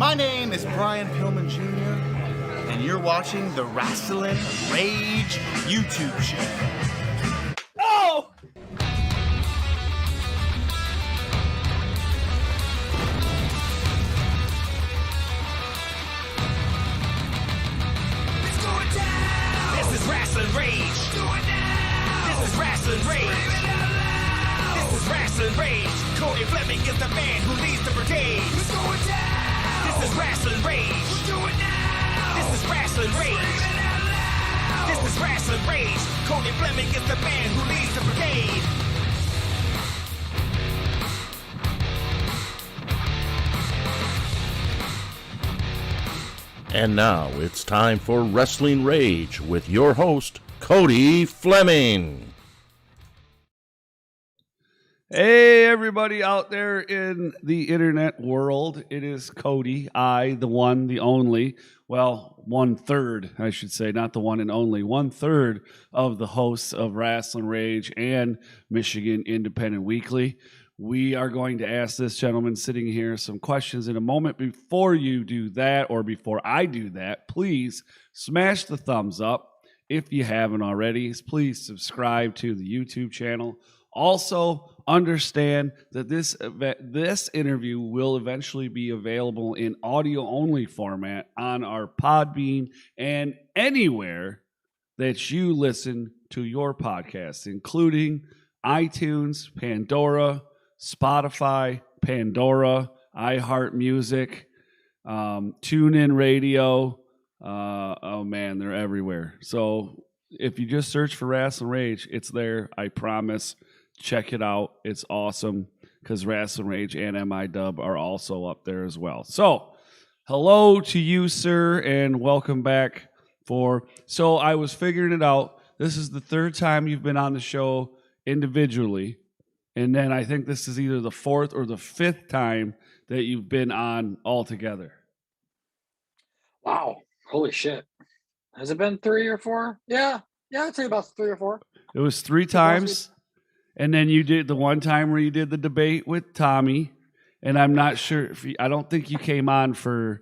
My name is Brian Pillman Jr., and you're watching the Rasslin Rage YouTube channel. Oh! It's going down! This is Rasslin Rage! It's going down! This is Rasslin Rage! Scream it out loud! This is Rasslin Rage! Cody Fleming is the man who leads the brigade! It's going down! This is Rasslin Rage! We'll do it now! This is Rasslin Rage! Scream it out loud! This is Rasslin Rage! Cody Fleming is the man who leads the brigade! And now it's time for Rasslin Rage with your host, Cody Fleming. Hey, everybody out there in the internet world. It is Cody, the one, the only. Well, 1/3, I should say, not the one and only. 1/3 of the hosts of Rasslin Rage and Michigan Independent Weekly. We are going to ask this gentleman sitting here some questions in a moment. Before you do that, or before I do that, please smash the thumbs up. If you haven't already, please subscribe to the YouTube channel. Also, understand that this interview will eventually be available in audio-only format on our Podbean and anywhere that you listen to your podcasts, including iTunes, Pandora, Spotify, Pandora, iHeartMusic, TuneIn Radio. Oh man, they're everywhere. So if you just search for Rasslin Rage, it's there. I promise. Check it out. It's awesome because Rasslin Rage and MIDub are also up there as well. So hello to you, sir, and welcome back. So I was figuring it out. This is the third time you've been on the show individually. And then I think this is either the fourth or the fifth time that you've been on all together. Wow. Holy shit. Has it been 3 or 4? Yeah, I'd say about 3 or 4. It was 3 times. And then you did the one time where you did the debate with Tommy. And I'm not sure if I don't think you came on for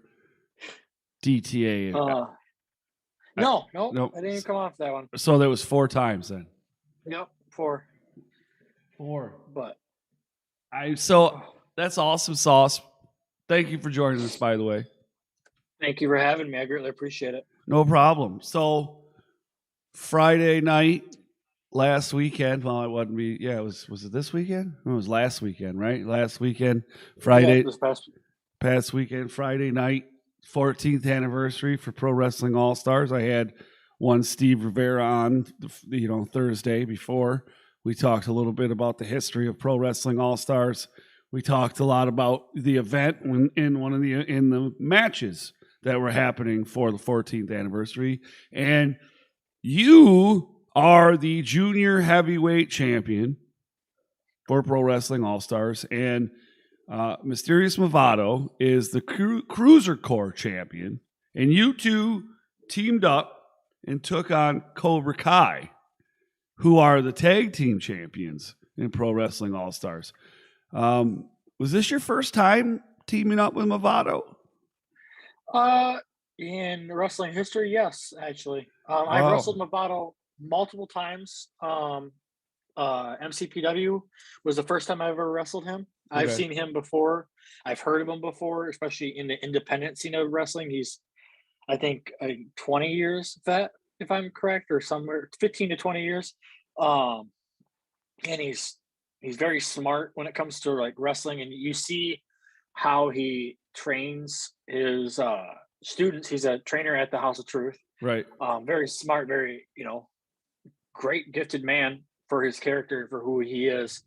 DTA. No, Nope. I didn't even come off that one. So there was 4 times then. Yep, 4. 4. But So that's awesome sauce. Thank you for joining us, by the way. thank you for having me. I greatly appreciate it. No problem. So Friday night, last weekend. Well, it wasn't me. Yeah, it was it this weekend? No, it was last weekend, right? Last weekend, Friday. Yeah, this past weekend, Friday night, 14th anniversary for Pro Wrestling All Stars. I had one Steve Rivera on, Thursday before. We talked a little bit about the history of Pro Wrestling All Stars. We talked a lot about the event in the matches that were happening for the 14th anniversary. And you are the junior heavyweight champion for Pro Wrestling All Stars, and Mysterious Movado is the Cruiser Core champion. And you two teamed up and took on Cobra Kai, who are the tag team champions in Pro Wrestling All Stars. Was this your first time teaming up with Movado? In wrestling history, yes, actually. I've wrestled Movado multiple times. MCPW was the first time I ever wrestled him. Okay. I've seen him before. I've heard of him before, especially in the independent scene of wrestling. He's, I think, 20 years vet, if I'm correct, or somewhere 15 to 20 years. And he's very smart when it comes to like wrestling, and you see how he trains his students. He's a trainer at the House of Truth. Right. Very smart, very, great gifted man for his character, for who he is.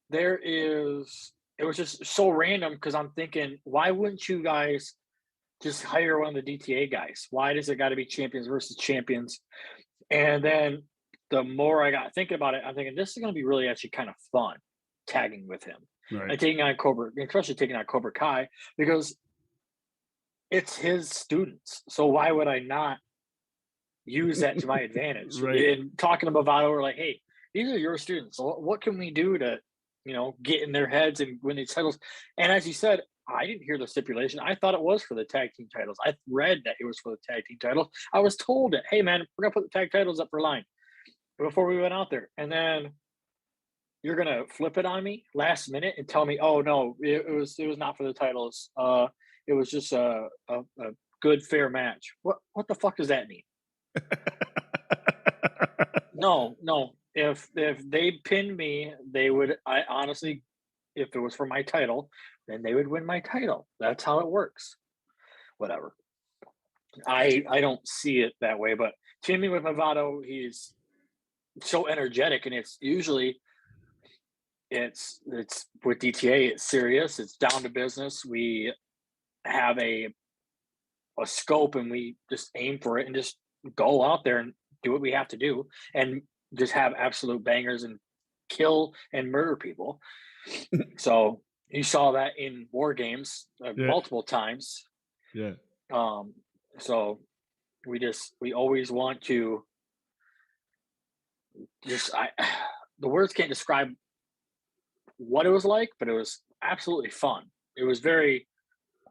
It was just so random because I'm thinking, why wouldn't you guys just hire one of the DTA guys? Why does it got to be champions versus champions? And then the more I got thinking about it, I'm thinking this is going to be really actually kind of fun tagging with him. Right. And taking on especially taking on Cobra Kai, because it's his students. So why would I not use that to my advantage? Right. And talking to Movado, we're like, hey, these are your students. So what can we do to, get in their heads and win these titles? And as you said, I didn't hear the stipulation. I thought it was for the tag team titles. I read that it was for the tag team titles. I was told it. Hey man, we're gonna put the tag titles up for line before we went out there, and then you're gonna flip it on me last minute and tell me, oh no, it was not for the titles. It was just a good fair match. What the fuck does that mean? No. If they pinned me, they would. I honestly, if it was for my title, then they would win my title. That's how it works. Whatever. I don't see it that way, but teaming with Movado, he's so energetic, and it's usually it's with DTA, it's serious, it's down to business. We have a scope, and we just aim for it and just go out there and do what we have to do and just have absolute bangers and kill and murder people. So you saw that in War Games multiple times. Yeah. So we always want to the words can't describe what it was like, but it was absolutely fun. It was very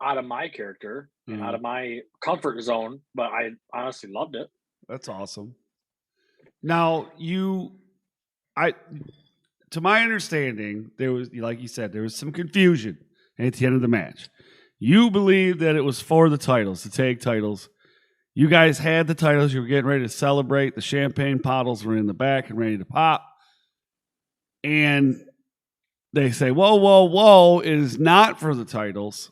out of my character and out of my comfort zone, but I honestly loved it. That's awesome. Now, to my understanding, there was, like you said, there was some confusion at the end of the match. You believed that it was for the titles, the tag titles. You guys had the titles. You were getting ready to celebrate. The champagne bottles were in the back and ready to pop. And they say, whoa, it is not for the titles.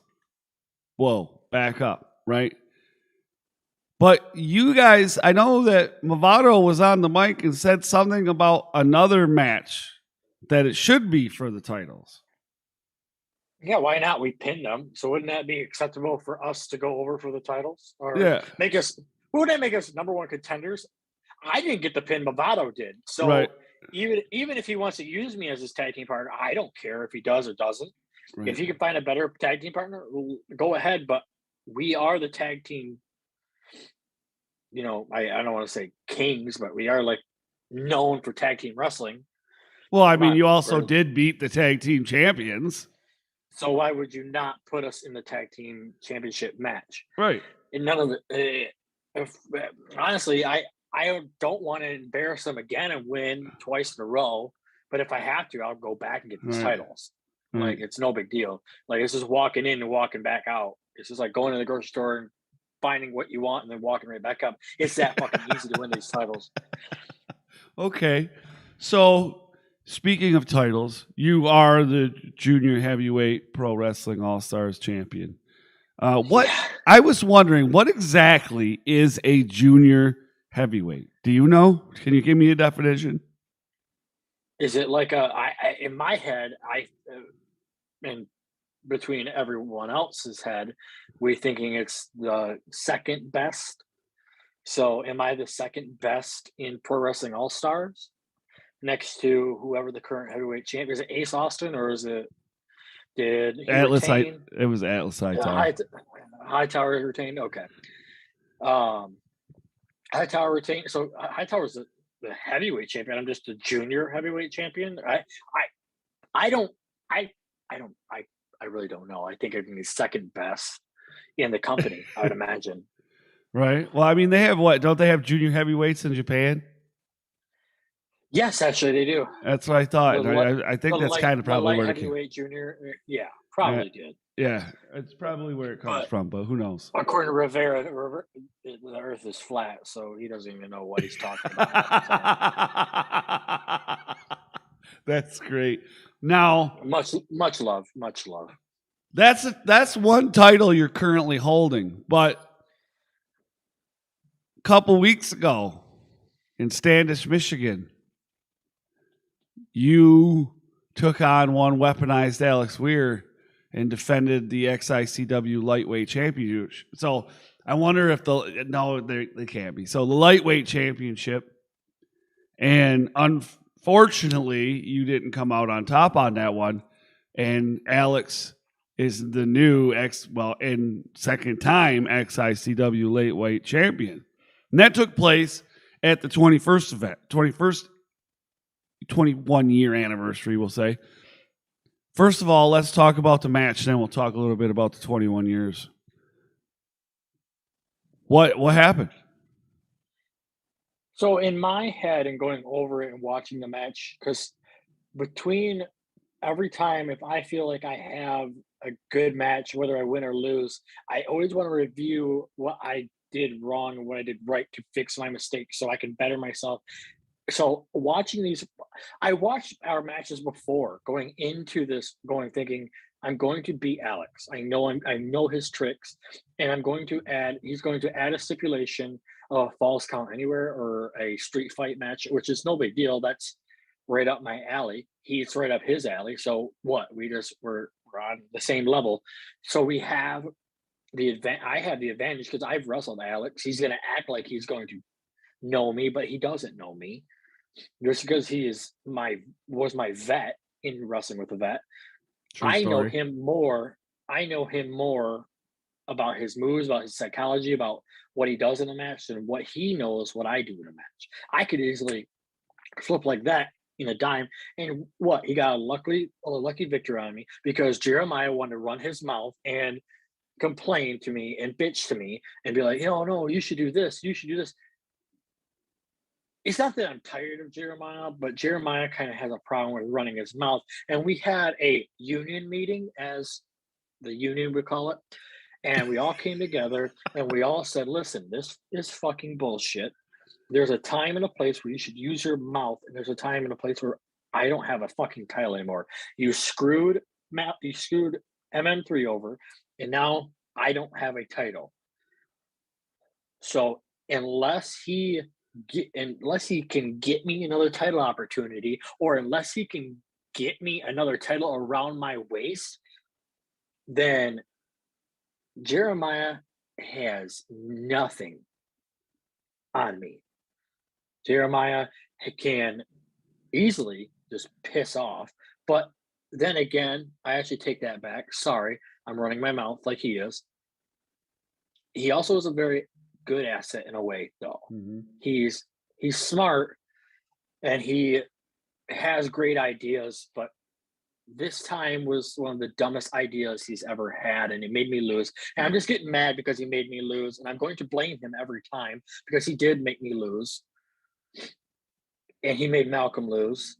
Whoa, back up, right? But you guys, I know that Movado was on the mic and said something about another match that it should be for the titles. Yeah, why not? We pinned them. So wouldn't that be acceptable for us to go over for the titles? Or wouldn't that make us number one contenders? I didn't get the pin, Movado did. So right. even if he wants to use me as his tag team partner, I don't care if he does or doesn't. Right. If he can find a better tag team partner, go ahead. But we are the tag team. You know, I don't want to say kings, but we are like known for tag team wrestling. Well, I mean, you also did beat the tag team champions. So why would you not put us in the tag team championship match? Right. And none of it. Honestly, I don't want to embarrass them again and win twice in a row. But if I have to, I'll go back and get these titles. Like, it's no big deal. Like, it's just walking in and walking back out. It's just like going to the grocery store and finding what you want and then walking right back up. It's that fucking easy to win these titles. Okay. So, speaking of titles, you are the Junior Heavyweight Pro Wrestling All-Stars champion. I was wondering, what exactly is a Junior Heavyweight? Do you know? Can you give me a definition? Is it like in my head, and between everyone else's head, we're thinking it's the second best. So am I the second best in Pro Wrestling All-Stars? Next to whoever the current heavyweight champion is. It Ace Austin, or is it? Did he retain? It was Atlas Hightower. Hightower retained. Okay. Hightower retained. So Hightower's the heavyweight champion. I'm just a junior heavyweight champion. I really don't know. I think I'm the second best in the company, I would imagine. Right. Well, I mean, they have what? Don't they have junior heavyweights in Japan? Yes, actually, they do. That's what I thought. I think that's kind of probably where it came. Heavyweight junior, yeah, probably did. Yeah, it's probably where it comes from, but who knows? According to Rivera, the Earth is flat, so he doesn't even know what he's talking about. That's great. Now, much love. That's one title you're currently holding, but a couple weeks ago in Standish, Michigan, you took on one Weaponized Alex Weir and defended the XICW lightweight championship. So I wonder if they can't be. So the lightweight championship, and unfortunately, you didn't come out on top on that one. And Alex is the new second time XICW lightweight champion. And that took place at the 21st 21 year anniversary, we'll say, First of all, let's talk about the match. Then we'll talk a little bit about the 21 years. What happened? So in my head and going over it and watching the match, because between every time, if I feel like I have a good match, whether I win or lose, I always want to review what I did wrong and what I did right to fix my mistakes so I can better myself. So watching these, I watched our matches before going into this, thinking I'm going to beat Alex. I know his tricks, and he's going to add a stipulation of falls count anywhere or a street fight match, which is no big deal. That's right up my alley. He's right up his alley. So what? We're on the same level. So we have I have the advantage because I've wrestled Alex. He's going to act like he's going to know me, but he doesn't know me. Just because he was my vet in wrestling with a vet. True I know story. him more. I know him more about his moves, about his psychology, about what he does in a match than what he knows what I do in a match. I could easily flip like that in a dime. And what? He got a lucky victory on me because Jeremiah wanted to run his mouth and complain to me and bitch to me and be like, no, you should do this. You should do this. It's not that I'm tired of Jeremiah, but Jeremiah kind of has a problem with running his mouth. And we had a union meeting, as the union would call it. And we all came together and we all said, listen, this is fucking bullshit. There's a time and a place where you should use your mouth. And there's a time and a place where I don't have a fucking title anymore. You screwed MM3 over, and now I don't have a title. So unless he can get me another title opportunity, or unless he can get me another title around my waist, then Jeremiah has nothing on me. Jeremiah can easily just piss off. But then again, I actually take that back. Sorry, I'm running my mouth like he is. He also is a very good asset in a way, though. Mm-hmm. He's smart and he has great ideas, but this time was one of the dumbest ideas he's ever had, and it made me lose. And I'm just getting mad because he made me lose, and I'm going to blame him every time because he did make me lose. And he made Malcolm lose.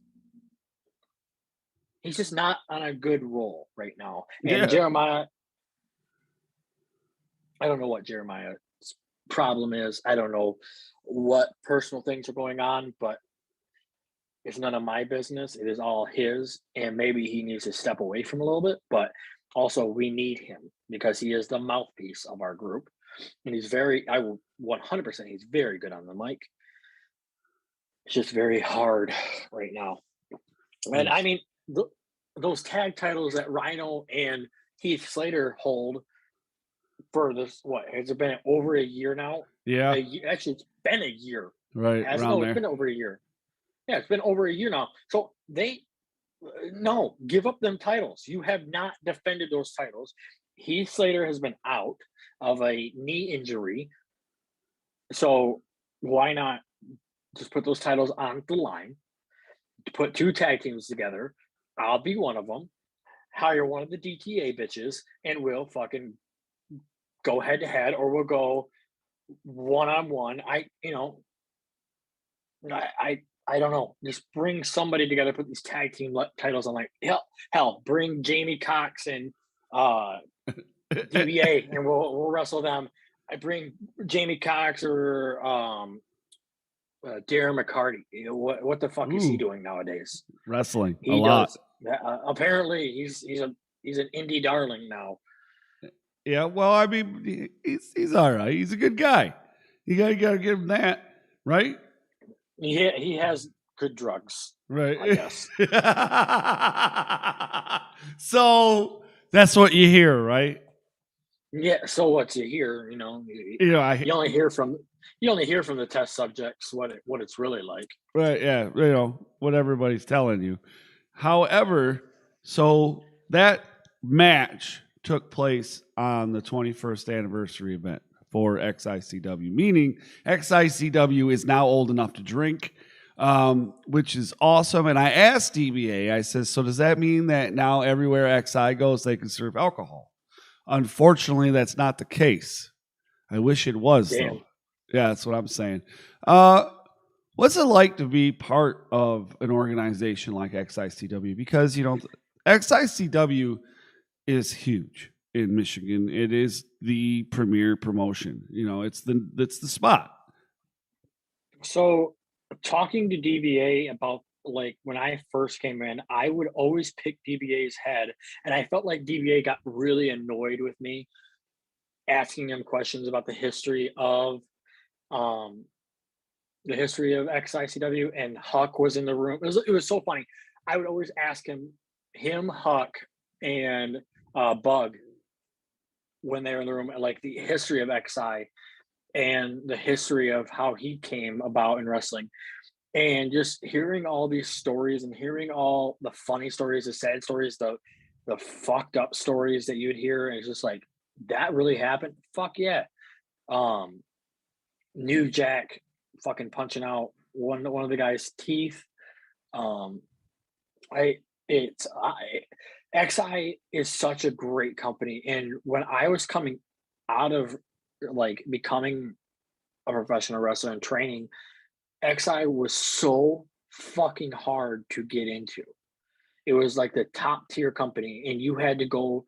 He's just not on a good roll right now. And Jeremiah, I don't know what Jeremiah's problem is. I don't know what personal things are going on, but it's none of my business. It is all his, and maybe he needs to step away from a little bit, but also we need him because he is the mouthpiece of our group. And he's I will 100%, he's very good on the mic. It's just very hard right now. And I mean, those tag titles that Rhino and Heath Slater hold for this, what, has it been over a year now? Yeah. Actually, it's been a year. Right. It's been over a year. Yeah, it's been over a year now. So give up them titles. You have not defended those titles. Heath Slater has been out of a knee injury. So why not just put those titles on the line, put two tag teams together? I'll be one of them. Hire one of the DTA bitches, and we'll fucking go head to head, or we'll go one-on-one. I don't know. Just bring somebody together, put these tag team titles on. Like hell, bring Jamie Cox and DBA, and we'll wrestle them. I bring Jamie Cox or Darren McCarty. What the fuck is he doing nowadays? Wrestling He a lot. Apparently, he's an indie darling now. Yeah, well, I mean, he's all right. He's a good guy. You got to give him that, right? He has good drugs, right? I guess. So that's what you hear, right? Yeah. So what you hear, you only hear from the test subjects what it's really like. Right. Yeah. What everybody's telling you. However, so that match took place on the 21st anniversary event for XICW, meaning XICW is now old enough to drink. which is awesome. And I asked DBA, I said, so does that mean that now everywhere XI goes, they can serve alcohol? Unfortunately, that's not the case. I wish it was, though. Yeah, that's what I'm saying. What's it like to be part of an organization like XICW? Because, XICW is huge in Michigan. It is the premier promotion. It's the spot. So talking to DBA about like when I first came in, I would always pick DBA's head, and I felt like DBA got really annoyed with me asking him questions about the history of XICW, and Huck was in the room. It was so funny. I would always ask him, Huck, and Bug when they were in the room, like the history of XI and the history of how he came about in wrestling. And just hearing all these stories and hearing all the funny stories, the sad stories, the fucked up stories that you would hear, and it's just like, that really happened? Fuck yeah. New Jack fucking punching out one of the guy's teeth. XI is such a great company, and when I was coming out of like becoming a professional wrestler and training, XI was so fucking hard to get into. It was like the top tier company, and you had to go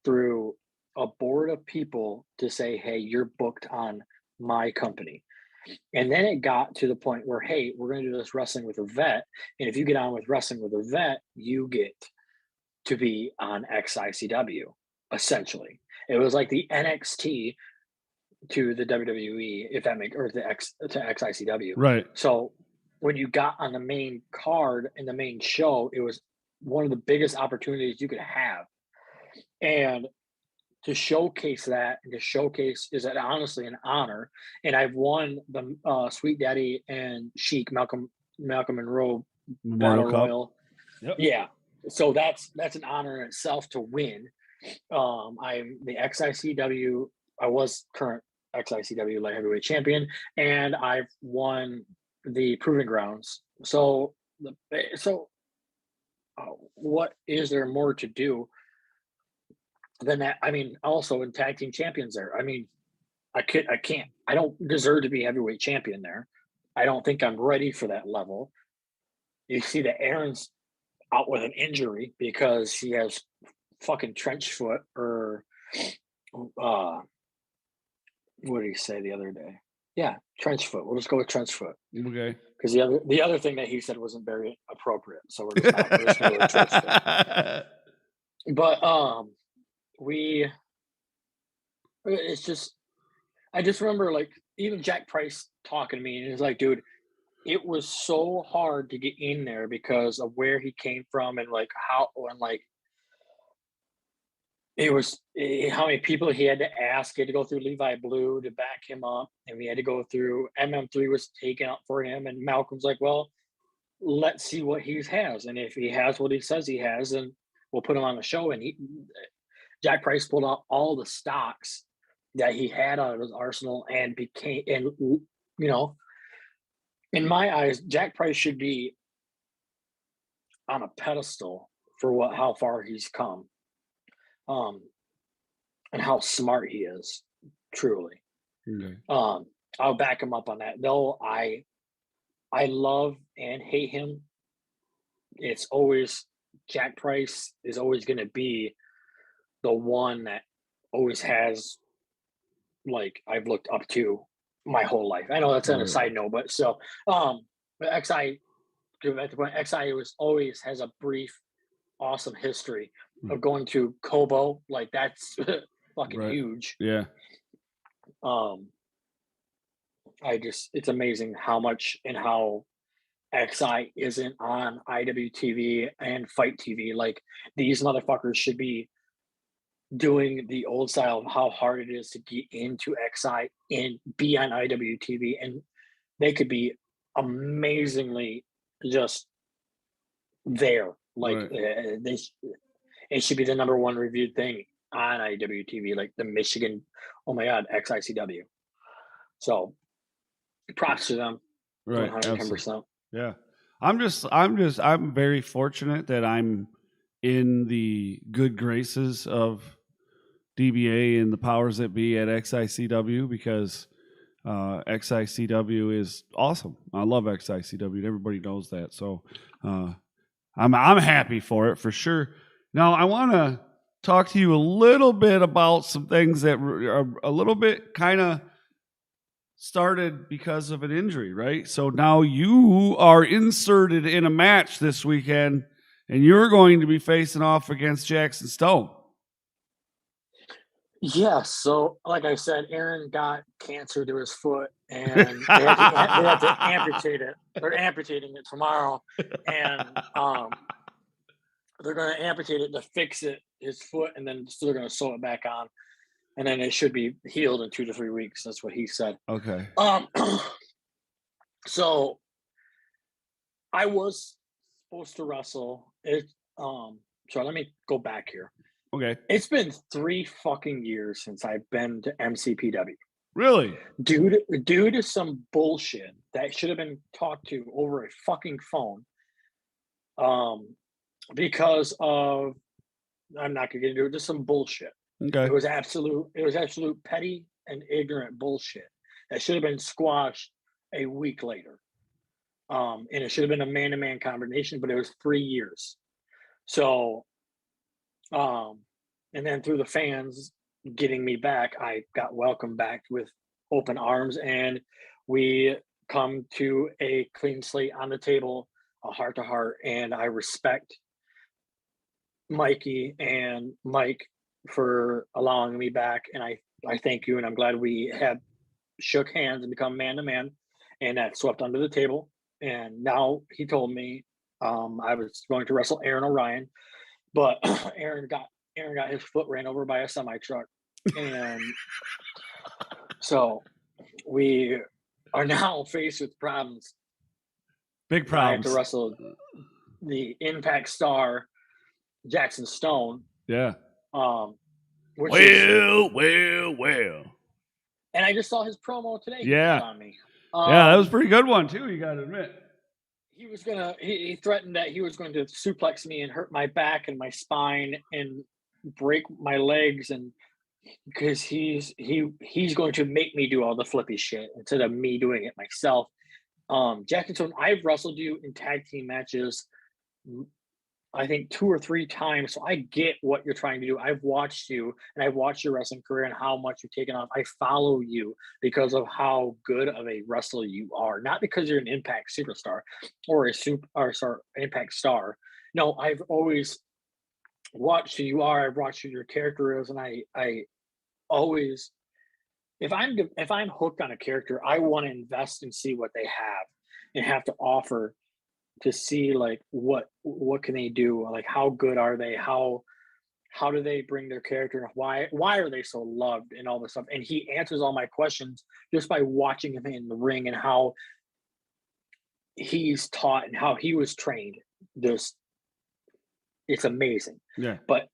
through a board of people to say, hey, you're booked on my company. And then it got to the point where, hey, we're going to do this wrestling with a vet. And if you get on with wrestling with a vet, you get to be on XICW, essentially. It was like the NXT to the WWE, if that makes, or to XICW. Right. So when you got on the main card and the main show, it was one of the biggest opportunities you could have. And to showcase that, and to showcase is honestly an honor. And I've won the Sweet Daddy and Sheik Malcolm Monroe Battle Royal. Yep. Yeah. So that's an honor in itself to win. I'm the XICW. I was current XICW light heavyweight champion, and I've won the Proving Grounds. So what is there more to do than that? I mean, also in tag team champions there. I mean, I don't deserve to be heavyweight champion there. I don't think I'm ready for that level. You see that Aaron's out with an injury because he has fucking trench foot, or what did he say the other day? Yeah, trench foot. We'll just go with trench foot. Okay. Because the other thing that he said wasn't very appropriate, so we're just going to go with trench foot. But it's just, I just remember like even Jack Price talking to me, and he was like, dude, it was so hard to get in there because of where he came from, and like how how many people he had to ask. He had to go through Levi Blue to back him up, and we had to go through MM3 was taken out for him, and Malcolm's like, well, let's see what he has, and if he has what he says he has, then we'll put him on the show. And Jack Price pulled out all the stocks that he had out of his arsenal, and in my eyes, Jack Price should be on a pedestal for how far he's come, and how smart he is, truly. Okay. I'll back him up on that. Though I love and hate him. It's always Jack Price is always going to be the one that always has, like, I've looked up to my whole life. I know that's on a side note, but so but XI, at the point, XI always has a brief, awesome history of going to Kobo. Like, that's fucking huge. Yeah. It's amazing how much and how XI isn't on IWTV and Fight TV. Like, these motherfuckers should be doing the old style of how hard it is to get into XI and be on IWTV, and they could be amazingly just there. Like, it should be the number one reviewed thing on IWTV, like the Michigan, oh my God, XICW. So props to them. Right. 110%. Yeah. I'm very fortunate that I'm in the good graces of DBA and the powers that be at XICW, because XICW is awesome. I love XICW, and everybody knows that. So I'm happy for it, for sure. Now I want to talk to you a little bit about some things that are a little bit kind of started because of an injury, right? So now you are inserted in a match this weekend, and you're going to be facing off against Jackson Stone. Yeah, so like I said, Aaron got cancer to his foot, and they had to amputate it. They're amputating it tomorrow, and they're going to amputate it to fix his foot, and then so they're going to sew it back on, and then it should be healed in 2 to 3 weeks. That's what he said. Okay. So I was supposed to wrestle it. So let me go back here. Okay. It's been 3 fucking years since I've been to MCPW. Really? Due to some bullshit that should have been talked to over a fucking phone. Because of, I'm not gonna get into it, just some bullshit. Okay. It was absolute petty and ignorant bullshit that should have been squashed a week later. And it should have been a man-to-man combination, but it was 3 years. So, and then through the fans getting me back, I got welcomed back with open arms, and we come to a clean slate on the table, a heart to heart, and I respect Mikey and Mike for allowing me back, and I thank you, and I'm glad we had shook hands and become man to man, and that swept under the table. And now he told me I was going to wrestle Aaron O'Ryan, but Aaron got his foot ran over by a semi truck, and so we are now faced with problems. Big problems. I have to wrestle the Impact star Jackson Stone. Yeah. Well. And I just saw his promo today. Yeah. On me. Yeah, that was a pretty good one too, you got to admit. He threatened that he was going to suplex me and hurt my back and my spine and break my legs, and because he's going to make me do all the flippy shit instead of me doing it myself. Jackson Stone, I've wrestled you in tag team matches, I think 2 or 3 times. So I get what you're trying to do. I've watched you, and I've watched your wrestling career and how much you've taken off. I follow you because of how good of a wrestler you are, not because you're an Impact superstar or Impact star. No, I've always watched who you are. I've watched who your character is, and I always, if I'm hooked on a character, I want to invest and see what they have and have to offer, to see like what can they do, like how good are they, how do they bring their character, and why are they so loved and all this stuff. And he answers all my questions just by watching him in the ring and how he's taught and how he was trained. It's amazing. Yeah. But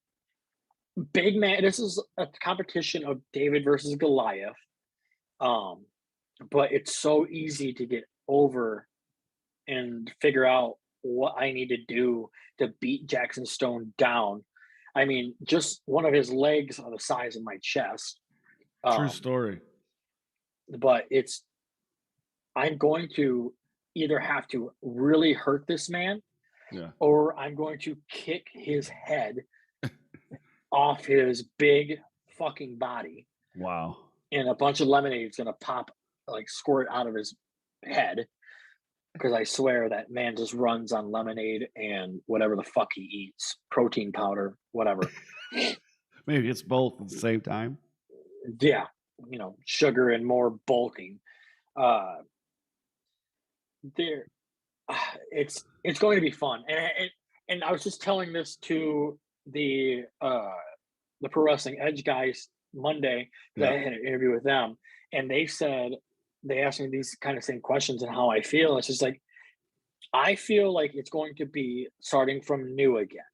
big man, this is a competition of David versus Goliath. But it's so easy to get over and figure out what I need to do to beat Jackson Stone down. I mean, just one of his legs are the size of my chest. True story. But I'm going to either have to really hurt this man, or I'm going to kick his head off his big fucking body. Wow. And a bunch of lemonade is going to pop, like squirt out of his head. Because I swear that man just runs on lemonade and whatever the fuck he eats, protein powder, whatever. Maybe it's both at the same time. Yeah, sugar and more bulking. It's going to be fun, and I was just telling this to the Pro Wrestling Edge guys Monday, because I had an interview with them, and they asked me these kind of same questions and how I feel. It's just like, I feel like it's going to be starting from new again.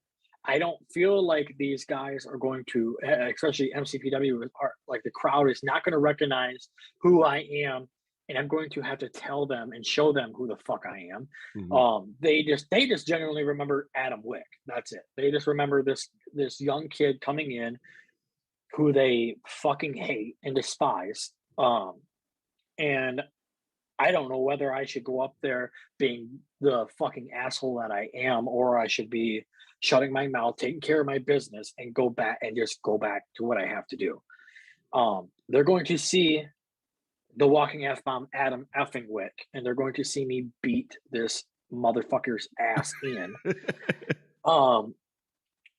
I don't feel like these guys are going to, especially MCPW, like the crowd is not going to recognize who I am and I'm going to have to tell them and show them who the fuck I am. Mhm. They just genuinely remember Adam Wick. That's it. They just remember this young kid coming in who they fucking hate and despise. And I don't know whether I should go up there being the fucking asshole that I am, or I should be shutting my mouth, taking care of my business, and go back to what I have to do. They're going to see the walking F bomb Adam F'n Wick, and they're going to see me beat this motherfucker's ass in. Or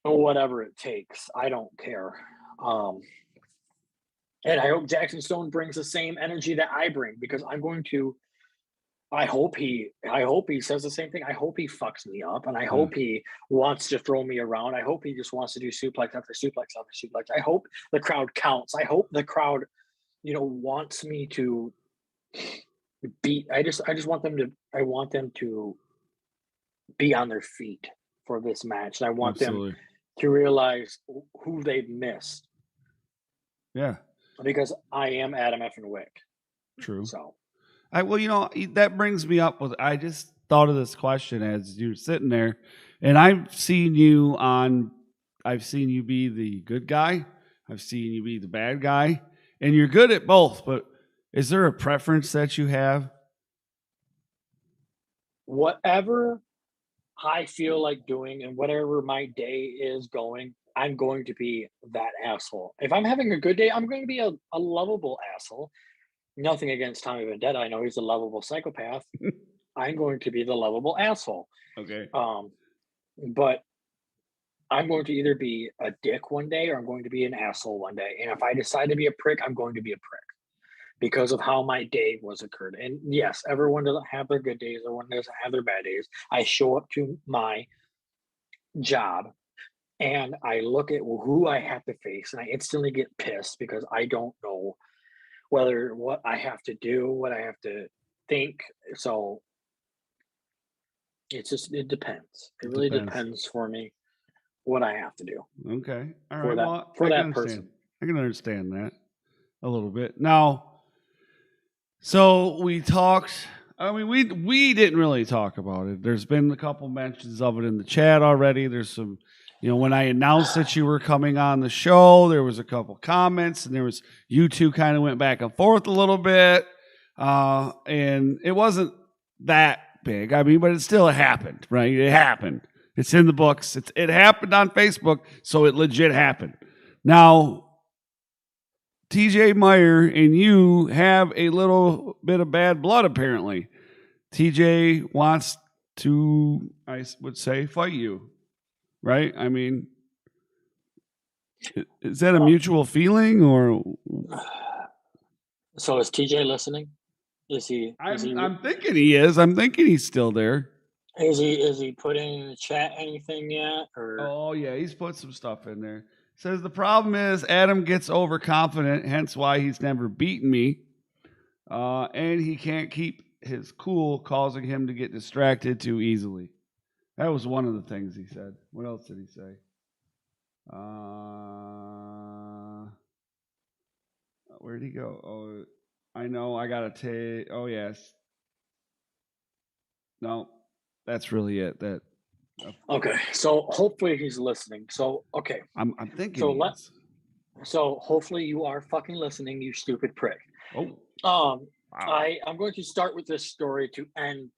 whatever it takes. I don't care. And I hope Jackson Stone brings the same energy that I bring, because I'm going to. I hope he says the same thing. I hope he fucks me up, and I hope he wants to throw me around. I hope he just wants to do suplex after suplex after suplex. I hope the crowd counts. I hope the crowd, wants me to beat. I just want them to be on their feet for this match. And I want Absolutely. them to realize who they've missed. Yeah. Because I am Adam F'n Wick. True. So, that brings me up with, I just thought of this question as you're sitting there, and I've seen you be the good guy. I've seen you be the bad guy, and you're good at both, but is there a preference that you have? whatever I feel like doing and whatever my day is going, I'm going to be that asshole. If I'm having a good day, I'm going to be a lovable asshole. Nothing against Tommy Vendetta. I know he's a lovable psychopath. I'm going to be the lovable asshole. Okay. But I'm going to either be a dick one day or I'm going to be an asshole one day. And if I decide to be a prick, I'm going to be a prick because of how my day was occurred. And yes, everyone doesn't have their good days. Everyone doesn't have their bad days. I show up to my job and I look at who I have to face and I instantly get pissed because I don't know what I have to do, what I have to think. So it depends. It really depends for me what I have to do. Okay. All For right. that- Well, for I that can person. understand. I can understand that a little bit. Now, so we talked. I mean, we didn't really talk about it. There's been a couple mentions of it in the chat already. There's some, when I announced that you were coming on the show, there was a couple comments, and you two kind of went back and forth a little bit, and it wasn't that big. I mean, but it still happened, right? It happened. It's in the books. It happened on Facebook, so it legit happened. Now, TJ Meyer and you have a little bit of bad blood, apparently. TJ wants to, I would say, fight you, right? I mean, is that a mutual feeling, or? So is TJ listening? I'm thinking he is. I'm thinking he's still there. Is he putting in the chat anything yet? Or Oh yeah, he's put some stuff in there. Says the problem is Adam gets overconfident, hence why he's never beaten me, and he can't keep his cool, causing him to get distracted too easily. That was one of the things he said. What else did he say? Where'd he go? Oh, I know. I gotta take. Oh yes. No, that's really it. okay, so hopefully he's listening. So okay, I'm thinking. so so hopefully you are fucking listening, you stupid prick. Oh. Wow. Wow. I'm going to start with this story to end.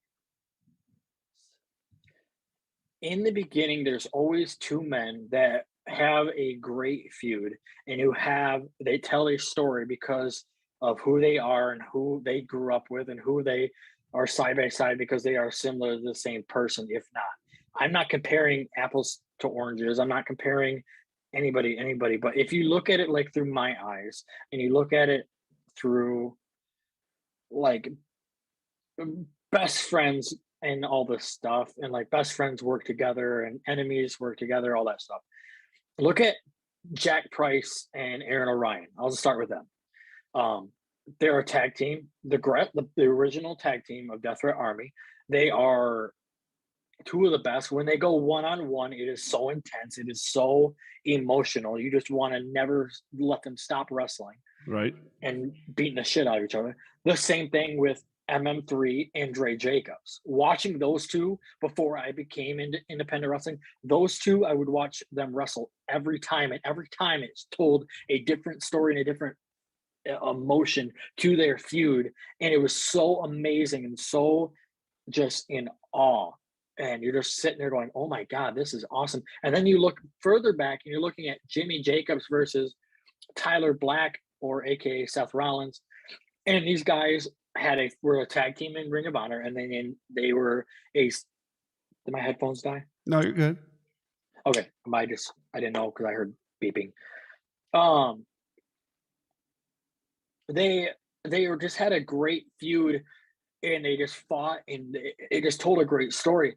In the beginning, there's always two men that have a great feud and they tell a story because of who they are and who they grew up with and who they are side by side because they are similar to the same person, if not. I'm not comparing apples to oranges. I'm not comparing anybody, but if you look at it like through my eyes and you look at it through like best friends and all this stuff, and like best friends work together and enemies work together, all that stuff. Look at Jack Price and Aaron O'Ryan. I'll just start with them. They're a tag team, the original tag team of Death Threat Army. They are two of the best. When they go one-on-one, it is so intense. It is so emotional. You just want to never let them stop wrestling Right. and beating the shit out of each other. The same thing with MM3 and Dre Jacobs. Watching those two before I became into independent wrestling, those two, I would watch them wrestle every time. And every time it's told a different story and a different emotion to their feud. And it was so amazing and so just in awe. And you're just sitting there going, oh my God, this is awesome. And then you look further back and you're looking at Jimmy Jacobs versus Tyler Black, or AKA Seth Rollins. And these guys were a tag team in Ring of Honor, and then they were did my headphones die? No, you're good. Okay. I didn't know because I heard beeping. They just had a great feud, and they just fought, and it just told a great story.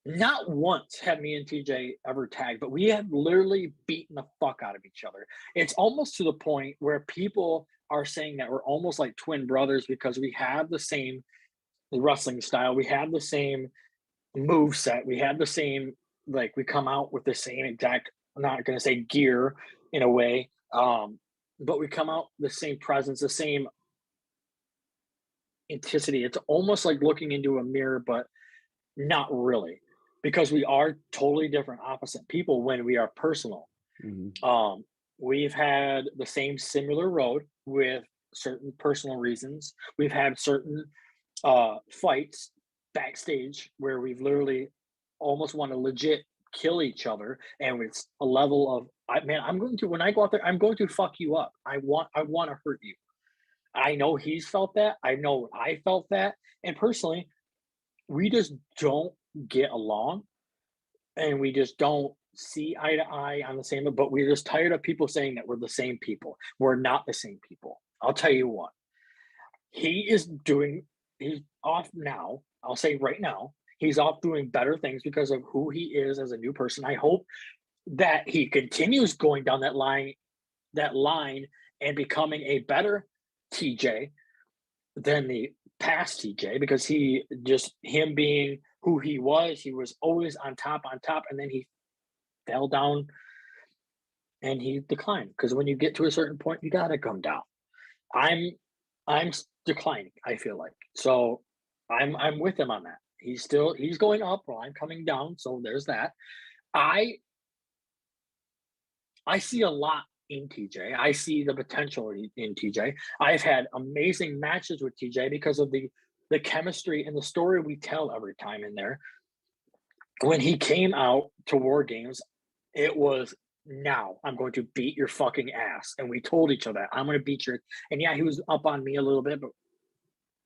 Not once have me and TJ ever tagged, but we have literally beaten the fuck out of each other. It's almost to the point where people are saying that we're almost like twin brothers because we have the same wrestling style. We have the same move set. We have the same, like, we come out with the same exact, I'm not going to say gear in a way, but we come out the same presence, the same intensity. It's almost like looking into a mirror, but not really, because we are totally different, opposite people when we are personal. Mm-hmm. We've had the same similar road with certain personal reasons. We've had certain fights backstage where we've literally almost want to legit kill each other, and it's a level of, when I go out there, I'm going to fuck you up. I want to hurt you. I know he's felt that. I know I felt that. And personally, we just don't get along, and we just don't see eye to eye on the same, but we're just tired of people saying that we're the same people. We're not the same people. I'll tell you what, he's off now. I'll say right now, he's off doing better things because of who he is as a new person. I hope that he continues going down that line and becoming a better TJ than the past TJ, because him being who he was always on top, and then he fell down and he declined. Because when you get to a certain point, you gotta come down. I'm declining, I feel like. So I'm with him on that. He's going up while I'm coming down. So there's that. I see a lot in TJ. I see the potential in TJ. I've had amazing matches with TJ because of the chemistry and the story we tell every time in there. When he came out to War Games, it was, now I'm going to beat your fucking ass. And we told each other, I'm going to beat your, and yeah, he was up on me a little bit, but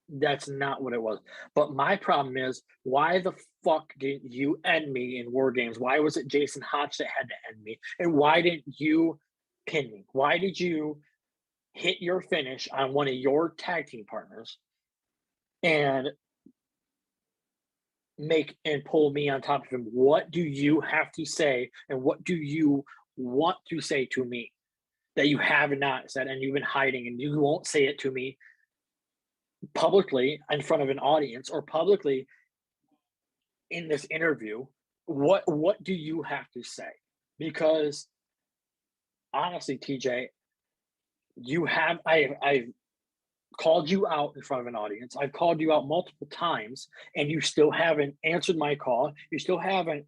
that's not what it was. But my problem is, why the fuck didn't you end me in War Games? Why was it Jason Hotch that had to end me? And why didn't you pin me? Why did you hit your finish on one of your tag team partners and pull me on top of him? What do you have to say, and what do you want to say to me that you have not said, and you've been hiding, and you won't say it to me publicly in front of an audience or publicly in this interview? What do you have to say? Because honestly, TJ, I've called you out in front of an audience. I've called you out multiple times, and you still haven't answered my call. You still haven't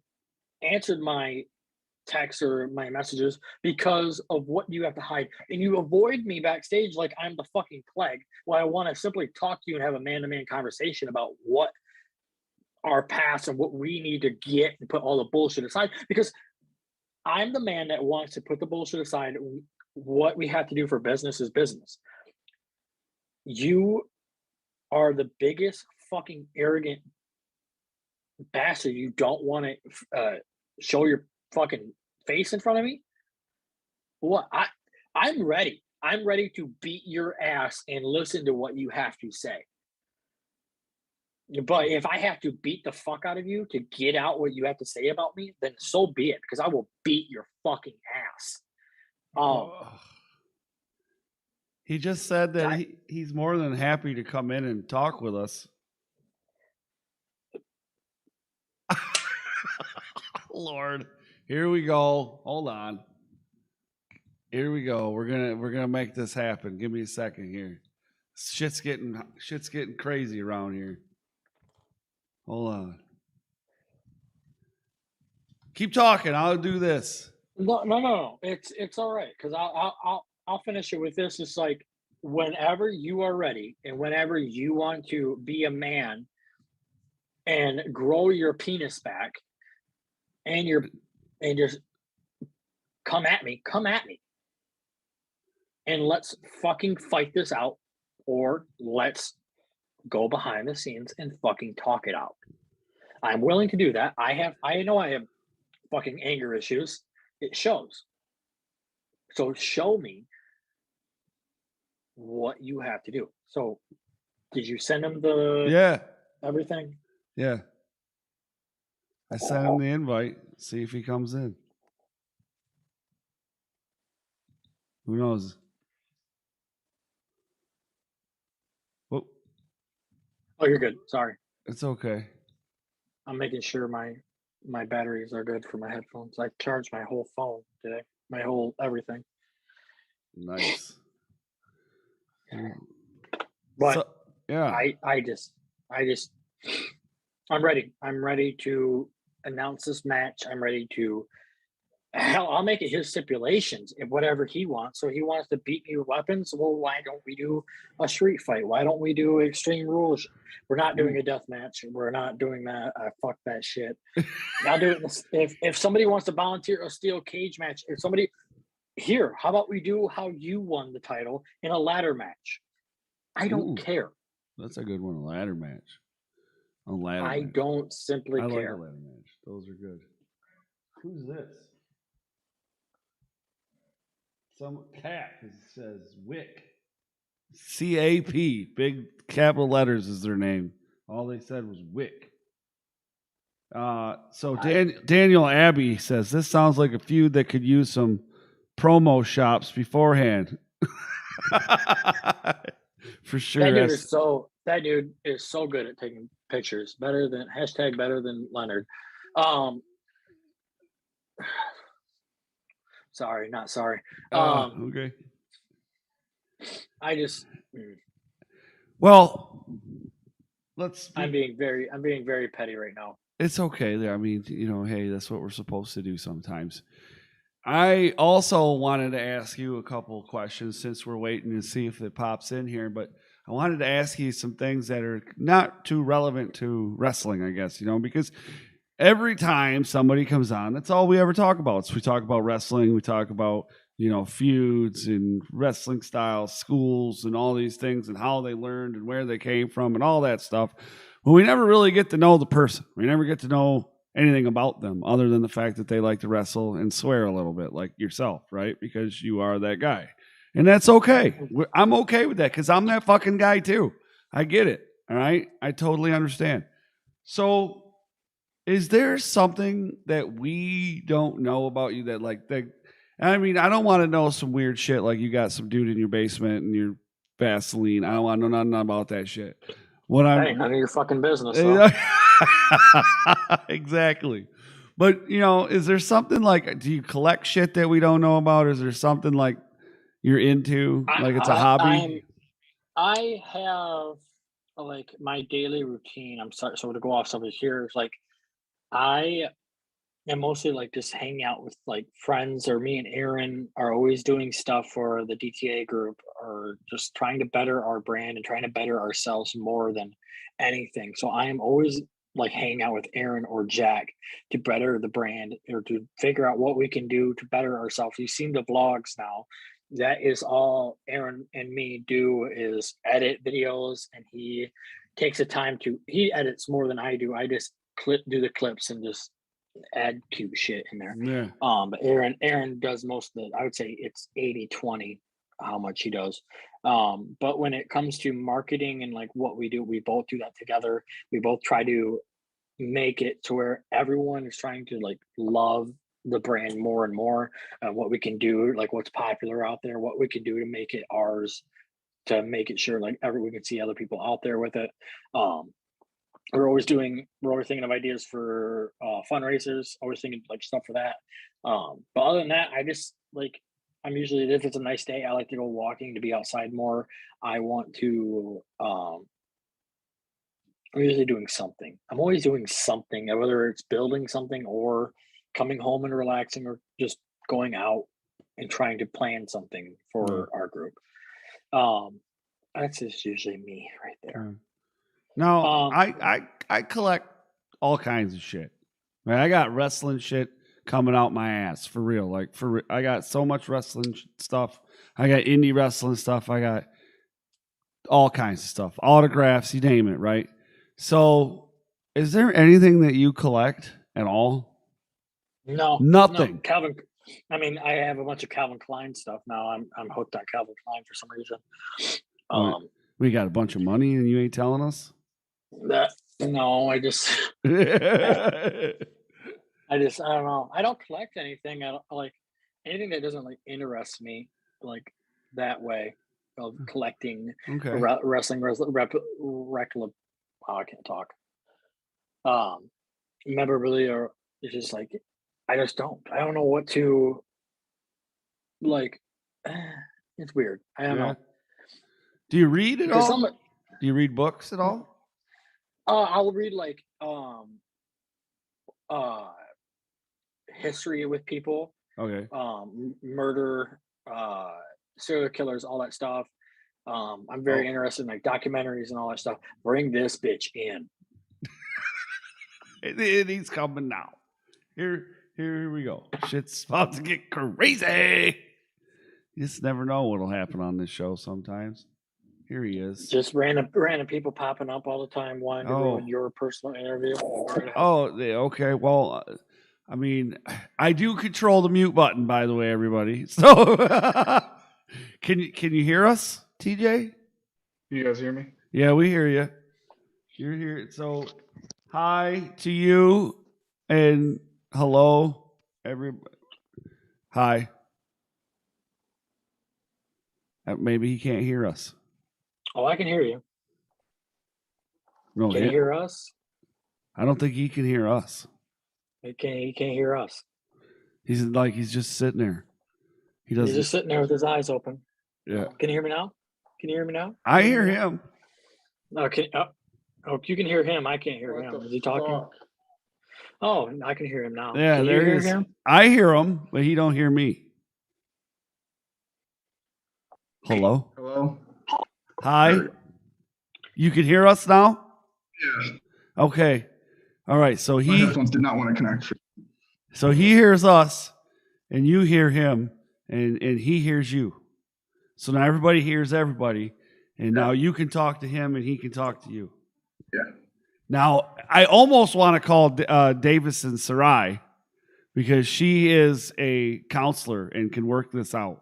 answered my texts or my messages because of what you have to hide. And you avoid me backstage like I'm the fucking plague. Well, I want to simply talk to you and have a man-to-man conversation about what our past and what we need to get, and put all the bullshit aside, because I'm the man that wants to put the bullshit aside. What we have to do for business is business. You are the biggest fucking arrogant bastard. You don't want to show your fucking face in front of me. What? I'm ready. I'm ready to beat your ass and listen to what you have to say. But if I have to beat the fuck out of you to get out what you have to say about me, then so be it, because I will beat your fucking ass. He just said that he's more than happy to come in and talk with us. Lord. Here we go. Hold on. Here we go. We're gonna make this happen. Give me a second here. Shit's getting crazy around here. Hold on. Keep talking. I'll do this. No. It's all right because I'll finish it with this. It's like whenever you are ready and whenever you want to be a man and grow your penis back and just come at me and let's fucking fight this out, or let's go behind the scenes and fucking talk it out. I'm willing to do that. I know I have fucking anger issues. It shows. So show me what you have to do. So did you send him everything? Yeah. I sent him the invite. See if he comes in. Who knows? Oh, you're good. Sorry. It's okay. I'm making sure my batteries are good for my headphones. I charged my whole phone today. My whole everything. Nice. But so, yeah. I'm ready. I'm ready to announce this match. I'm ready to I'll make it his stipulations and whatever he wants. So he wants to beat me with weapons. Well, why don't we do a street fight? Why don't we do Extreme Rules? We're not doing a death match. We're not doing that. Fuck that shit. I'll do it. If somebody wants to volunteer a steel cage match, if somebody here, how about we do how you won the title in a ladder match? I don't care. That's a good one. A ladder match. I don't simply care. I like a ladder match. Those are good. Who's this? Some cat says Wick. CAP. Big capital letters is their name. All they said was Wick. Daniel Abbey says this sounds like a feud that could use some promo shops beforehand. For sure. That dude is so good at taking pictures. Better than Leonard. Sorry, not sorry. Okay. Well, let's. I'm being very petty right now. It's okay. I mean, hey, that's what we're supposed to do sometimes. I also wanted to ask you a couple of questions since we're waiting to see if it pops in here, but I wanted to ask you some things that are not too relevant to wrestling, I guess, because every time somebody comes on, that's all we ever talk about. So we talk about wrestling, we talk about, feuds and wrestling styles, schools and all these things and how they learned and where they came from and all that stuff. But we never really get to know the person. We never get to know anything about them other than the fact that they like to wrestle and swear a little bit like yourself, right? Because you are that guy. And that's okay. I'm okay with that because I'm that fucking guy too. I get it. All right? I totally understand. So is there something that we don't know about you I don't want to know some weird shit like you got some dude in your basement and you're Vaseline. I don't want to know nothing about that shit. Hey, none of your fucking business. So. Exactly. But, is there something do you collect shit that we don't know about? Or is there something you're into? It's a hobby? I have my daily routine. I'm sorry. So to go off something here is I am mostly just hanging out with friends, or me and Aaron are always doing stuff for the DTA group, or just trying to better our brand and trying to better ourselves more than anything. So I am always hanging out with Aaron or Jack to better the brand or to figure out what we can do to better ourselves. You've seen the vlogs now. That is all Aaron and me do, is edit videos, and he takes the time he edits more than I do. I just do the clips and just add cute shit in there. Yeah. But Aaron does most of it. I would say it's 80-20 how much he does. But when it comes to marketing and what we do, we both do that together. We both try to make it to where everyone is trying to love the brand more and more, what we can do, what's popular out there, what we can do to make it ours, to make it sure we can see other people out there with it. we're always thinking of ideas for fundraisers, always thinking like stuff for that. But other than that, I just like, I'm usually, if it's a nice day, I like to go walking, to be outside more. I want to I'm usually doing something. I'm always doing something, whether it's building something or coming home and relaxing, or just going out and trying to plan something for our group. That's just usually me right there. No, I collect all kinds of shit. Man, I got wrestling shit coming out my ass for real. Like I got so much wrestling stuff. I got indie wrestling stuff. I got all kinds of stuff, autographs, you name it, right? So, is there anything that you collect at all? No, nothing. No. Calvin. I mean, I have a bunch of Calvin Klein stuff now. I'm hooked on Calvin Klein for some reason. We got a bunch of money and you ain't telling us? No, I just I don't know. I don't collect anything. I don't like anything that doesn't like interest me like that way of collecting wrestling I can't talk. Memorabilia, or it's just like I don't know what to like. It's weird. I don't know. Do you read at all? Do you read books at all? I'll read like history with people. Okay. Murder, serial killers, all that stuff. I'm very interested in like documentaries and all that stuff. Bring this bitch in. And he's coming now. Here we go. Shit's about to get crazy. You just never know what'll happen on this show sometimes. Here he is. Just random people popping up all the time wanting to ruin your personal interview. Okay. Well, I mean, I do control the mute button, by the way, everybody. So, can you hear us, TJ? You guys hear me? Yeah, we hear you. You're here. So, hi to you and hello, everybody. Hi. Maybe he can't hear us. Oh, I can hear you. No, can you hear us? I don't think he can hear us. He can't hear us. He's just sitting there. He's just sitting there with his eyes open. Yeah. Can you hear me now? Can you hear me now? I hear him. Okay. You can hear him. I can't hear him. Is he talking? Oh, I can hear him now. Yeah, there he is. Him? I hear him, but he don't hear me. Hello? Hello? Hi. You can hear us now? Yeah. Okay. All right. So my headphones did not want to connect. So he hears us, and you hear him, and he hears you. So now everybody hears everybody, and now you can talk to him, and he can talk to you. Yeah. Now I almost want to call Davison Sarai because she is a counselor and can work this out.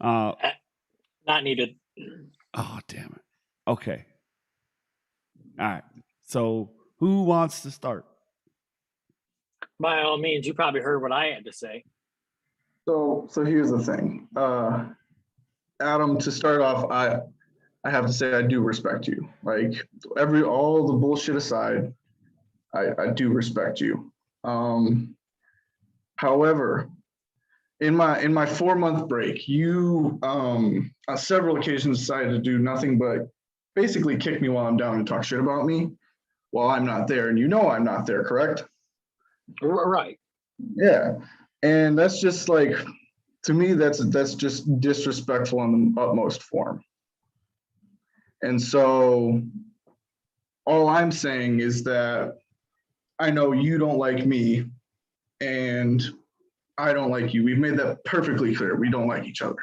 Not needed. Oh, damn it. Okay. All right. So who wants to start? By all means, you probably heard what I had to say. So here's the thing. Adam, to start off, I have to say I do respect you. Like all the bullshit aside, I do respect you. However, in my 4-month break, you on several occasions decided to do nothing but basically kick me while I'm down and talk shit about me while I'm not there, and I'm not there, correct? Right. Yeah, and that's just like, to me, that's just disrespectful in the utmost form. And so all I'm saying is that I know you don't like me, and I don't like you. We've made that perfectly clear. We don't like each other.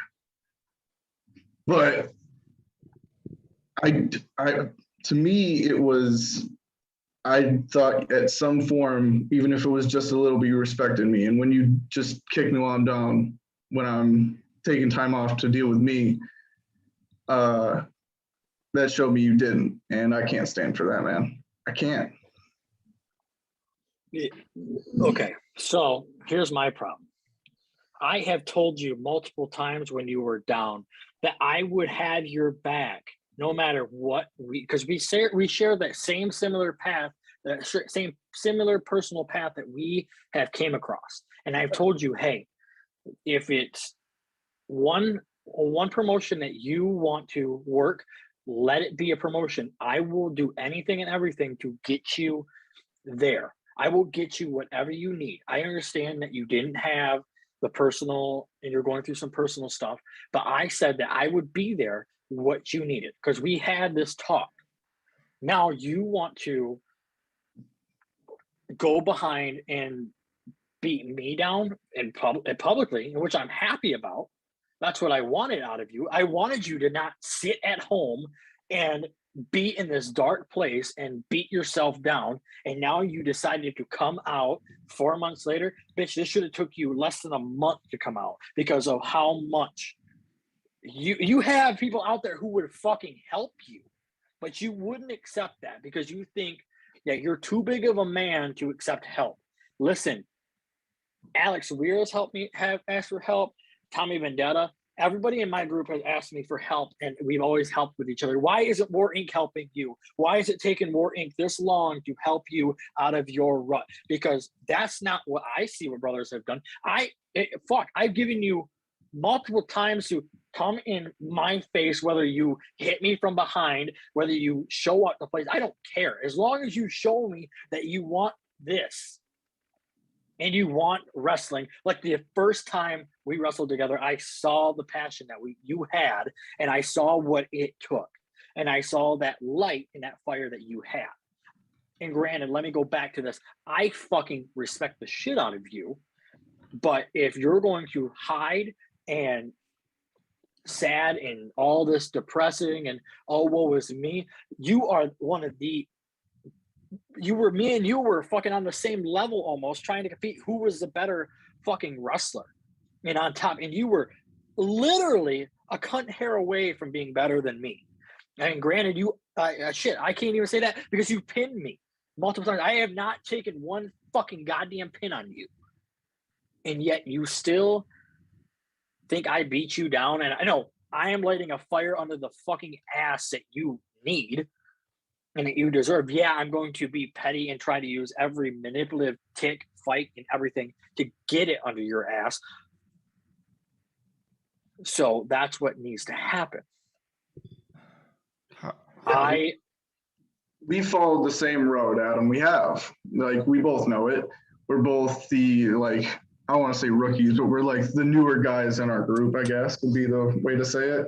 But to me, I thought at some form, even if it was just a little bit, you respected me. And when you just kick me while I'm down, when I'm taking time off to deal with me, that showed me you didn't. And I can't stand for that, man. I can't. Okay, so here's my problem. I have told you multiple times when you were down that I would have your back no matter what, because we share that same similar path the same similar personal path that we have came across. And I've told you, hey, if it's one promotion that you want to work, let it be a promotion. I will do anything and everything to get you there. I will get you whatever you need. I understand that you didn't have the personal and you're going through some personal stuff, but I said that I would be there what you needed because we had this talk. Now you want to go behind and beat me down and publicly, which I'm happy about. That's what I wanted out of you. I wanted you to not sit at home and be in this dark place and beat yourself down. And now you decided to come out 4 months later. Bitch, this should have took you less than a month to come out because of how much you have people out there who would fucking help you, but you wouldn't accept that because you think that you're too big of a man to accept help. Listen, Alex Weir has helped me, have asked for help. Tommy Vendetta, everybody in my group has asked me for help, and we've always helped with each other. Why isn't War Inc. helping you? Why is it taking War Inc. this long to help you out of your rut? Because that's not what I see what brothers have done. I've given you multiple times to come in my face, whether you hit me from behind, whether you show up the place. I don't care. As long as you show me that you want this and you want wrestling. Like the first time we wrestled together, I saw the passion that you had, and I saw what it took. And I saw that light and that fire that you had. And granted, let me go back to this. I fucking respect the shit out of you. But if you're going to hide and sad and all this depressing and woe is me, you are one of the me and you were fucking on the same level almost trying to compete who was the better fucking wrestler and on top, and you were literally a cunt hair away from being better than me. And granted, you shit, I can't even say that because you pinned me multiple times. I have not taken one fucking goddamn pin on you, and yet you still think I beat you down. And I know I am lighting a fire under the fucking ass that you need and that you deserve. Yeah, I'm going to be petty and try to use every manipulative tick, fight, and everything to get it under your ass. So that's what needs to happen. We followed the same road, Adam. We have. Like, we both know it. We're both the, like, I don't want to say rookies, but we're like the newer guys in our group, I guess, would be the way to say it.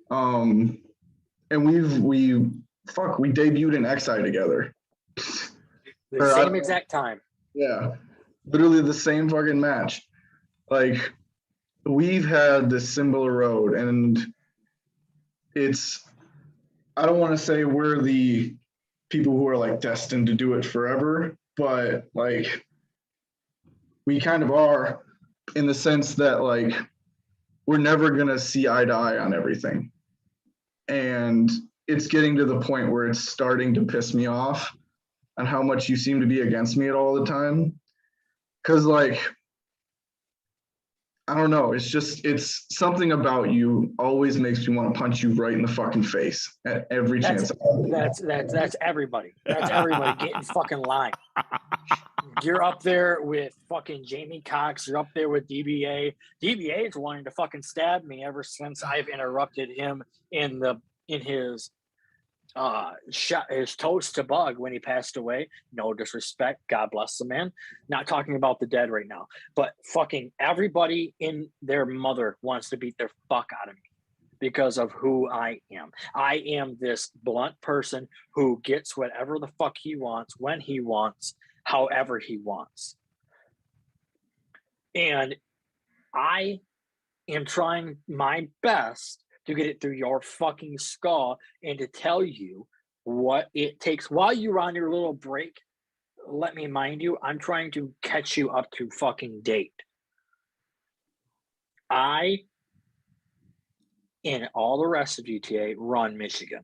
And we debuted in XI together. The same exact time. Yeah. Literally the same fucking match. Like, we've had this similar road, and it's, I don't want to say we're the people who are like destined to do it forever, but like we kind of are, in the sense that like we're never going to see eye to eye on everything. And it's getting to the point where it's starting to piss me off on how much you seem to be against me at all the time. Cause like, I don't know. It's something about you always makes me want to punch you right in the fucking face at every chance. That's everybody. That's everybody. Get in fucking line. You're up there with fucking Jamie Cox. You're up there with DBA. DBA is wanting to fucking stab me ever since I've interrupted him in his toast to Bug when he passed away. No disrespect, God bless the man. Not talking about the dead right now, but fucking everybody in their mother wants to beat their fuck out of me because of who I am. I am this blunt person who gets whatever the fuck he wants, when he wants, however he wants. And I am trying my best to get it through your fucking skull and to tell you what it takes. While you're on your little break, let me mind you, I'm trying to catch you up to fucking date. I, and all the rest of GTA, run Michigan.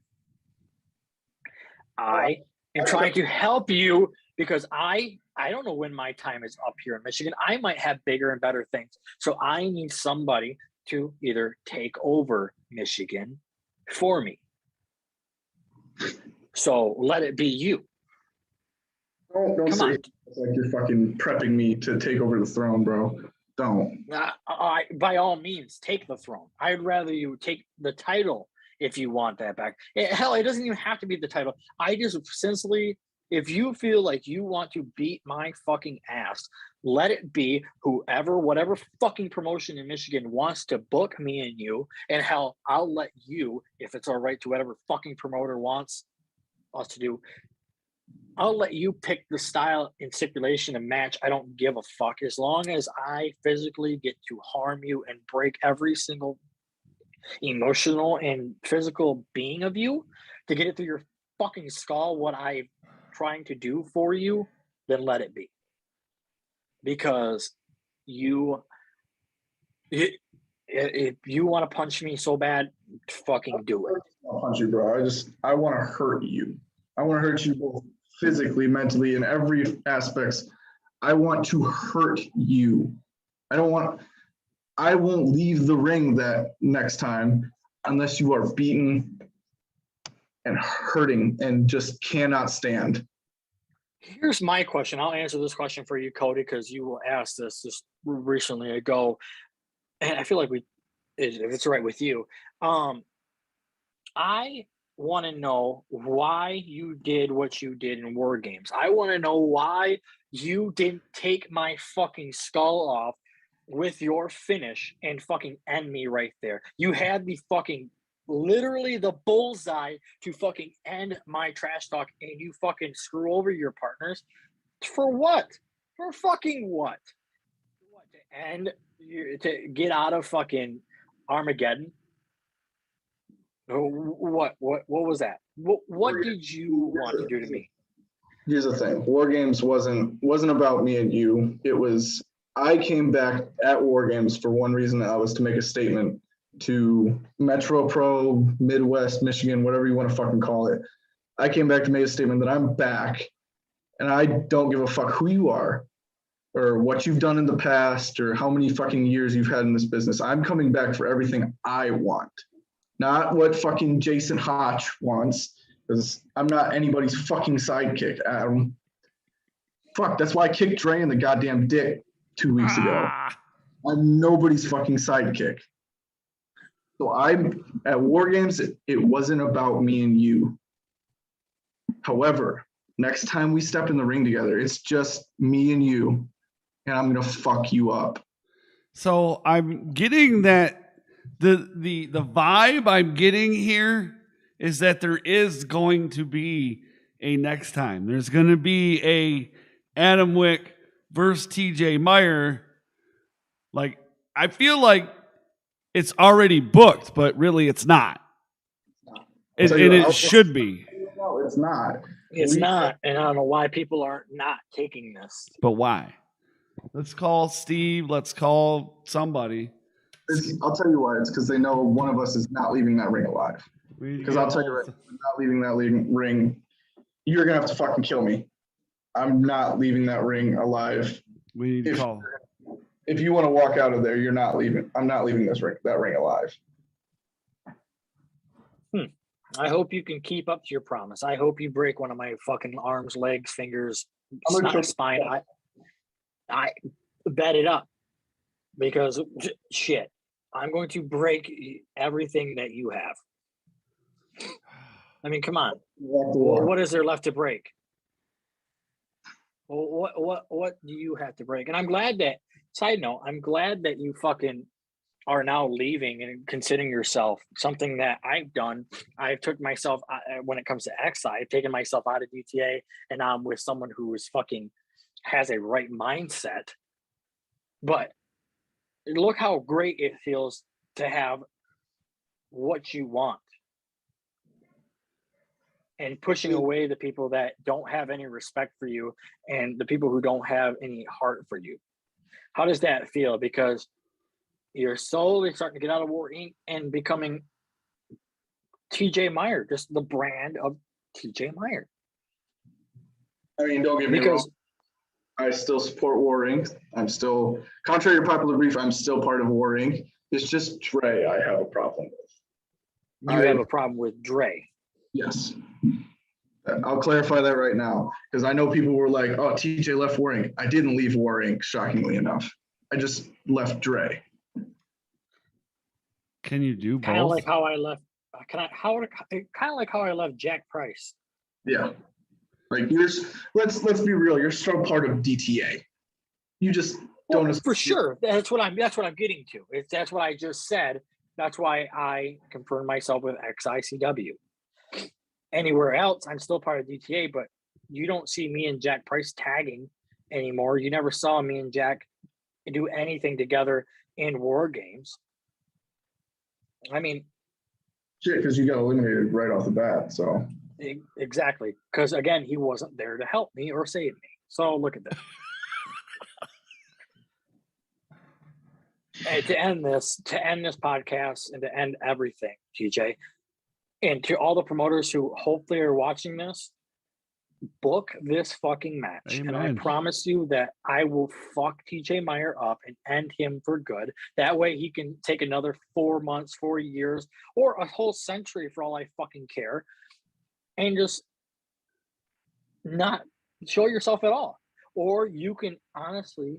I am trying to help you because I don't know when my time is up here in Michigan. I might have bigger and better things. So I need somebody to either take over Michigan for me. So let it be you. Don't Come say on. it's like you're fucking prepping me to take over the throne, bro. Don't. By all means, take the throne. I'd rather you take the title if you want that back. Hell, it doesn't even have to be the title. I just sincerely, if you feel like you want to beat my fucking ass, let it be whoever, whatever fucking promotion in Michigan wants to book me and you. And hell, I'll let you, if it's all right to whatever fucking promoter wants us to do. I'll let you pick the style and stipulation and match. I don't give a fuck. As long as I physically get to harm you and break every single emotional and physical being of you to get it through your fucking skull, what I'm trying to do for you, then let it be. Because if you want to punch me so bad, fucking do it. I'll punch you, bro. I want to hurt you. I want to hurt you both physically, mentally, in every aspects. I want to hurt you. I won't leave the ring that next time unless you are beaten and hurting and just cannot stand. Here's my question. I'll answer this question for you, Cody, because you asked this just recently ago. And I feel like if it's all right with you, I want to know why you did what you did in War Games. I want to know why you didn't take my fucking skull off with your finish and fucking end me right there. You had the fucking, literally the bullseye to fucking end my trash talk, and you fucking screw over your partners. For what? For fucking what? What, to end, to get out of fucking Armageddon? What was that? What did you want to do to me? Here's the thing. War Games wasn't about me and you. It was, I came back at War Games for one reason. That was to make a statement to Metro Pro, Midwest, Michigan, whatever you want to fucking call it. I came back to make a statement that I'm back, and I don't give a fuck who you are or what you've done in the past or how many fucking years you've had in this business. I'm coming back for everything I want. Not what fucking Jason Hotch wants, because I'm not anybody's fucking sidekick, Adam. Fuck, that's why I kicked Dre in the goddamn dick 2 weeks ago. I'm nobody's fucking sidekick. So I'm at War Games, it wasn't about me and you. However, next time we step in the ring together, it's just me and you, and I'm gonna fuck you up. So I'm getting that the vibe I'm getting here is that there is going to be a next time. There's going to be a Adam Wick versus TJ Meyer. Like, I feel like it's already booked, but really it's not. And it should be. No, it's not. It's not, and I don't know why people are not taking this. But why? Let's call Steve. Let's call somebody. I'll tell you why. It's because they know one of us is not leaving that ring alive. Because I'll tell you right, I'm not leaving that ring. You're going to have to fucking kill me. I'm not leaving that ring alive. We need to call. If you want to walk out of there, you're not leaving. I'm not leaving that ring alive. I hope you can keep up to your promise. I hope you break one of my fucking arms, legs, fingers, spine. I bet it up. Because shit, I'm going to break everything that you have. I mean, come on. What is there left to break? Well, what do you have to break? And I'm glad that, side note, I'm glad that you fucking are now leaving and considering yourself something that I've done. I've took myself, when it comes to XI, I've taken myself out of DTA, and now I'm with someone who is fucking has a right mindset. But look how great it feels to have what you want and pushing away the people that don't have any respect for you and the people who don't have any heart for you. How does that feel? Because you're slowly starting to get out of War Inc. and becoming TJ Meyer, just the brand of TJ Meyer. I mean, don't get me wrong. I still support War Inc. I'm still, contrary to popular belief, I'm still part of War Inc. It's just Dre I have a problem with. You have a problem with Dre? Yes. I'll clarify that right now, because I know people were like, oh, TJ left War Inc. I didn't leave War Inc., shockingly enough. I just left Dre. Can you do both? Kind of like how I left. Kind of like how I left Jack Price. Yeah. Like let's be real, you're still part of DTA. You just don't for sure. That's what I'm getting to. That's what I just said. That's why I confirmed myself with XICW. Anywhere else, I'm still part of DTA, but you don't see me and Jack Price tagging anymore. You never saw me and Jack do anything together in War Games. I mean, shit, because you got eliminated right off the bat. So exactly, because again, he wasn't there to help me or save me. So look at that. And to end this podcast and to end everything, TJ, and to all the promoters who hopefully are watching this, book this fucking match. Amen. And I promise you that I will fuck TJ Meyer up and end him for good. That way he can take another 4 months, 4 years, or a whole century for all I fucking care, and just not show yourself at all. Or you can honestly,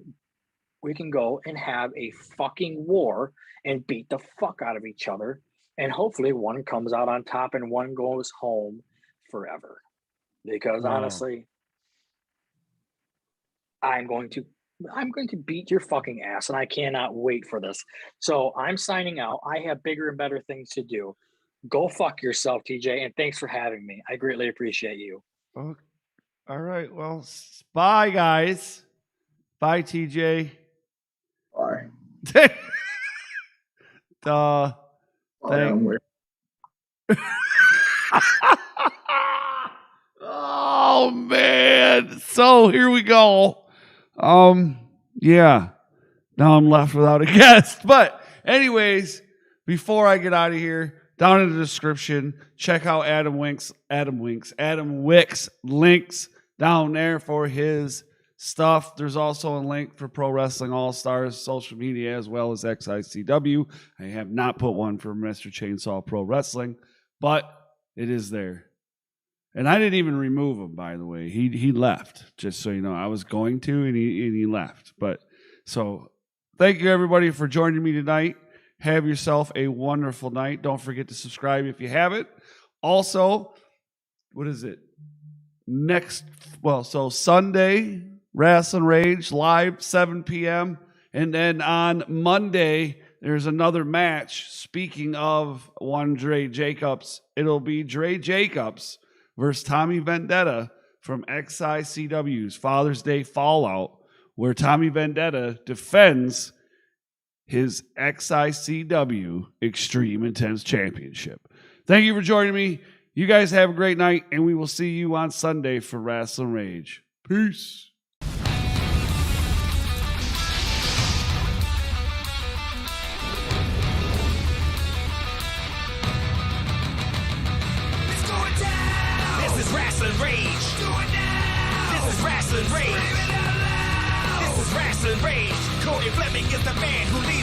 we can go and have a fucking war and beat the fuck out of each other. And hopefully one comes out on top and one goes home forever. Because honestly, I'm going to beat your fucking ass, and I cannot wait for this. So I'm signing out. I have bigger and better things to do. Go fuck yourself, TJ, and thanks for having me. I greatly appreciate you. Oh, all right. Well, bye, guys. Bye, TJ. Bye. Oh man. So here we go. Yeah. Now I'm left without a guest. But anyways, before I get out of here, down in the description, check out Adam Wick's links down there for his stuff. There's also a link for Pro Wrestling All-Stars social media as well as XICW. I have not put one for Mr. Chainsaw Pro Wrestling, but it is there. And I didn't even remove him, by the way. He left, just so you know. I was going to, and he left. But so thank you, everybody, for joining me tonight. Have yourself a wonderful night. Don't forget to subscribe if you haven't. Also, what is it? So Sunday, Rasslin Rage live, 7 p.m. And then on Monday, there's another match. Speaking of one Dre Jacobs, it'll be Dre Jacobs versus Tommy Vendetta from XICW's Father's Day Fallout, where Tommy Vendetta defends his XICW Extreme Intense Championship. Thank you for joining me. You guys have a great night, and we will see you on Sunday for Rasslin Rage. Peace. Rasslin Rage. This is Rasslin Rage. This is Rasslin Rage. Cody Fleming is the man who leads